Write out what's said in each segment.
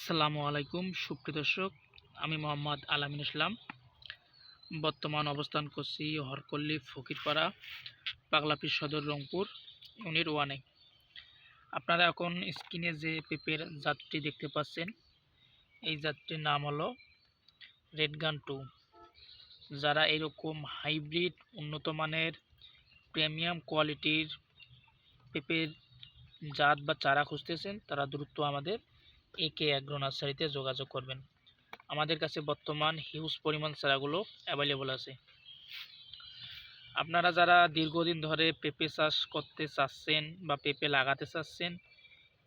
আসসালামু আলাইকুম সুপ্রিয় দর্শক, আমি মোহাম্মদ আলামিন ইসলাম। বর্তমান অবস্থান করছি হরপল্লী ফকিরপাড়া, পাগলাপীর সদর, রংপুর ইউনিট 1-এ। আপনারা এখন স্ক্রিনে যে পেপের জাতটি দেখতে পাচ্ছেন, এই জাতটির নাম হলো রেডগান 2। যারা এরকম হাইব্রিড উন্নত মানের প্রিমিয়াম কোয়ালিটির পেপের জাত বা চারা খুঁজতেছেন, তারা দ্রুত আমাদের একে অ্যাগ্রো নার্সারিতে যোগাযোগ করবেন। আমাদের কাছে বর্তমান হিউজ পরিমাণ চারাগুলো অ্যাভেলেবল আছে। আপনারা যারা দীর্ঘদিন ধরে পেঁপে চাষ করতে চাচ্ছেন বা পেঁপে লাগাতে চাচ্ছেন,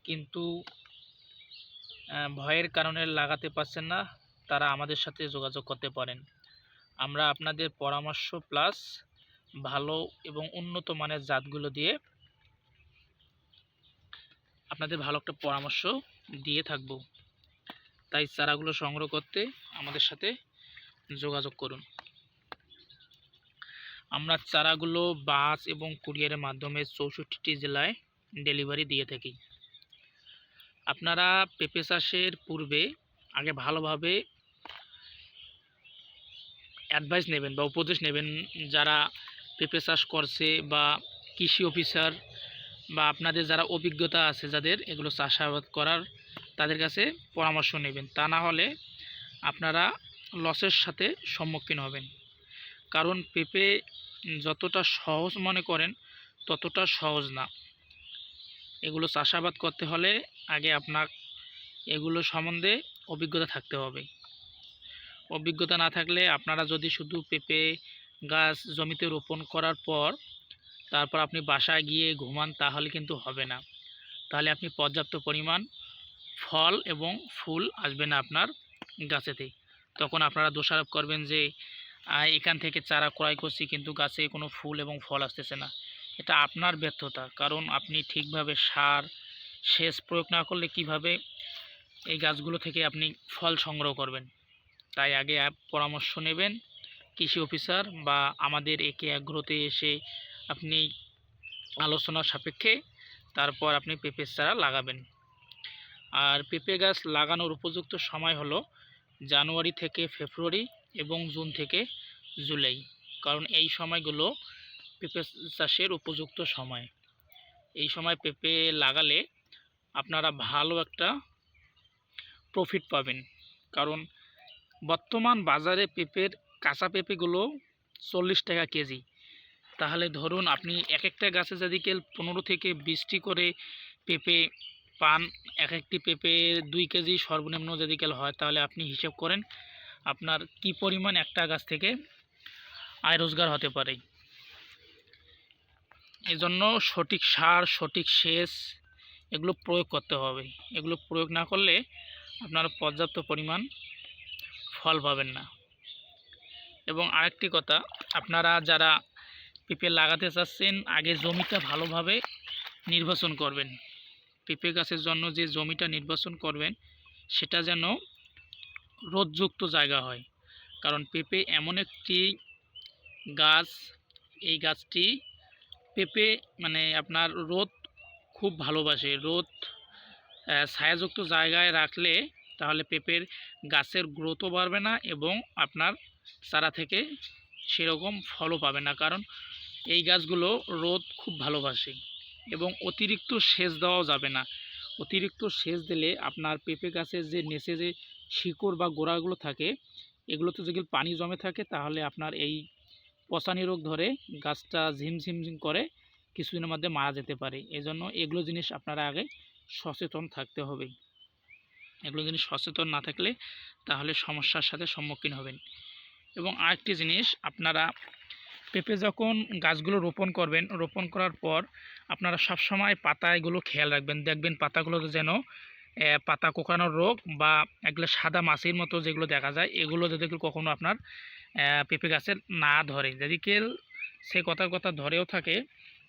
কিন্তু ভয়ের কারণে লাগাতে পারছেন না, তারা আমাদের সাথে যোগাযোগ করতে পারেন। আমরা আপনাদের পরামর্শ প্লাস ভালো এবং উন্নত মানের জাতগুলো দিয়ে আপনাদের ভালো একটা পরামর্শ দিয়ে থাকব। তাই চারাগুলো সংগ্রহ করতে আমাদের সাথে যোগাযোগ করুন। আমরা চারাগুলো বাস এবং কুরিয়ারের মাধ্যমে 64টি জেলায় ডেলিভারি দিয়ে থাকি। আপনারা পেঁপে চাষের পূর্বে আগে ভালোভাবে অ্যাডভাইস নেবেন বা উপদেশ নেবেন, যারা পেঁপে চাষ করছে বা কৃষি অফিসার বা আপনাদের যারা অভিজ্ঞতা আছে, যাদের এগুলো চাষাবাদ করার, তাদের কাছে পরামর্শ নেবেন। তা না হলে আপনারা লসের সাথে সম্মুখীন হবেন। কারণ পেঁপে যতটা সহজ মনে করেন ততটা সহজ না। এগুলো চাষাবাদ করতে হলে আগে আপনার এগুলো সম্বন্ধে অভিজ্ঞতা থাকতে হবে। অভিজ্ঞতা না থাকলে আপনারা যদি শুধু পেঁপে গাছ জমিতে রোপণ করার পর তারপর আপনি বাসায় গিয়ে ঘুমান, তাহলে কিন্তু হবে না। তাহলে আপনি পর্যাপ্ত পরিমাণ ফল এবং ফুল আসবে না আপনার গাছেতে। তখন আপনারা দোষারোপ করবেন যে এখান থেকে চারা ক্রয় করছি কিন্তু গাছে কোনো ফুল এবং ফল আসতেছে না। এটা আপনার ব্যর্থতা, কারণ আপনি ঠিকভাবে সার সেচ প্রয়োগ না করলে কিভাবে এই গাছগুলো থেকে আপনি ফল সংগ্রহ করবেন। তাই আগে পরামর্শ নেবেন কৃষি অফিসার বা আমাদের একে অ্যাগ্রোতে এসে আপনি আলোচনার সাপেক্ষে তারপর আপনি পেঁপের চারা লাগাবেন। আর পেঁপে গাছ লাগানোর উপযুক্ত সময় হলো জানুয়ারি থেকে ফেব্রুয়ারি এবং জুন থেকে জুলাই, কারণ এই সময়গুলো পেঁপে চাষের উপযুক্ত সময়। এই সময় পেঁপে লাগালে আপনারা ভালো একটা প্রফিট পাবেন। কারণ বর্তমান বাজারে পেঁপের কাঁচা পেঁপেগুলো 40 টাকা কেজি। তাহলে ধরুন আপনি এক একটা গাছে যদি 15 থেকে 20টি করে পেঁপে পান, এক একটি পেঁপে 2 কেজি সর্বনিম্ন যদি হয়, তাহলে আপনি হিসেব করেন আপনার কি পরিমাণ একটা গাছ থেকে আয় রোজগার হতে পারে। এজন্য সঠিক সার, সঠিক সেচ এগুলো প্রয়োগ করতে হবে। এগুলো প্রয়োগ না করলে আপনারা পর্যাপ্ত পরিমাণ ফল পাবেন না। এবং আরেকটি কথা, আপনারা যারা পেঁপে লাগাতে চাচ্ছেন আগে জমিটা ভালোভাবে নির্বাচন করবেন। পেঁপে গাছের জন্য যে জমিটা নির্বাচন করবেন সেটা যেন রোদযুক্ত জায়গা হয়। কারণ পেঁপে এমন একটি গাছ, এই গাছটি পেঁপে মানে আপনার রোদ খুব ভালোবাসে। রোদ ছায়াযুক্ত জায়গায় রাখলে তাহলে পেঁপের গাছের গ্রোথও বাড়বে না এবং আপনার চারা থেকে সেরকম ফলও পাবে না। কারণ এই গাছগুলো রোদ খুব ভালোবাসে এবং অতিরিক্ত সেচ দেওয়াও যাবে না। অতিরিক্ত সেচ দিলে আপনার পেঁপে গাছের যে নিচে যে শিকড় বা গোড়াগুলো থাকে, এগুলোতে যদি পানি জমে থাকে তাহলে আপনার এই পচানি রোগ ধরে গাছটা ঝিমঝিম করে কিছুদিনের মধ্যে মারা যেতে পারে। এজন্য এগুলো জিনিস আপনারা আগে সচেতন থাকতে হবে। এগুলো জিনিস সচেতন না থাকলে তাহলে সমস্যার সাথে সম্মুখীন হবেন। এবং আরেকটি জিনিস, আপনারা পেঁপে যখন গাছগুলো রোপণ করবেন, রোপণ করার পর আপনারা সবসময় পাতাগুলো খেয়াল রাখবেন। দেখবেন পাতাগুলো যেন পাতা কোঁকড়ানোর রোগ বা এগুলো সাদা মাছির মতো যেগুলো দেখা যায়, এগুলো যদি কখনো আপনার পেঁপে গাছের না ধরে, যদি সে কথা ধরেও থাকে,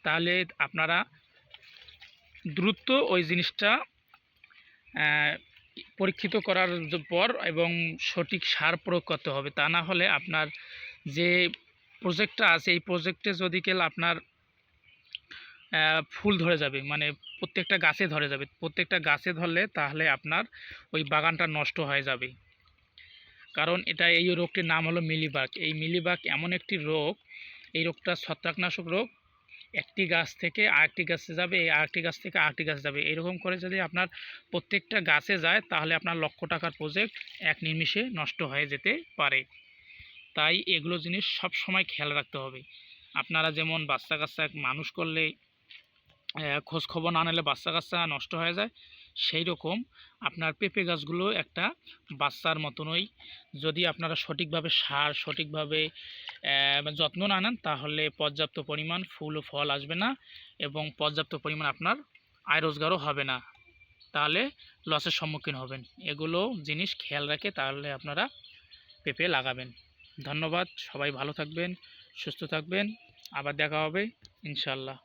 তাহলে আপনারা দ্রুত ওই জিনিসটা পরীক্ষিত করার পর এবং সঠিক সার প্রয়োগ করতে হবে। তা না হলে আপনার যে প্রজেক্টটা আছে এই প্রজেক্টে যদি আপনার ফুল ধরে যাবে, মানে প্রত্যেকটা গাছে ধরে যাবে। প্রত্যেকটা গাছে ধরলে তাহলে আপনার ওই বাগানটা নষ্ট হয়ে যাবে। কারণ এই রোগটির নাম হলো মিলিবাগ। এই মিলিবাগ এমন একটি রোগ, এই রোগটা ছত্রাকনাশক রোগ। একটি গাছ থেকে আরেকটি গাছে যাবে, এই আরেকটি গাছ থেকে আরেকটি গাছে যাবে, এরকম করে যদি আপনার প্রত্যেকটা গাছে যায় তাহলে আপনার লক্ষ টাকার প্রজেক্ট এক নিমিষে নষ্ট হয়ে যেতে পারে। তাই এগুলো জিনিস সব সময় খেয়াল রাখতে হবে। আপনারা যেমন বাচ্চা কাচ্চা মানুষ করলে খোঁজ খবর না নিলে বাচ্চা কাচ্চা নষ্ট হয়ে যায়, সেই রকম আপনার পেঁপে গাছগুলো একটা বাচ্চার মতনই। যদি আপনারা সঠিকভাবে সার, সঠিকভাবে যত্ন না নেন তাহলে পর্যাপ্ত পরিমাণ ফুল ও ফল আসবে না এবং পর্যাপ্ত পরিমাণ আপনার আয় রোজগারও হবে না, তাহলে লসের সম্মুখীন হবেন। এগুলো জিনিস খেয়াল রেখে তাহলে আপনারা পেঁপে লাগাবেন। ধন্যবাদ, সবাই ভালো থাকবেন, সুস্থ থাকবেন, আবার দেখা হবে ইনশাল্লাহ।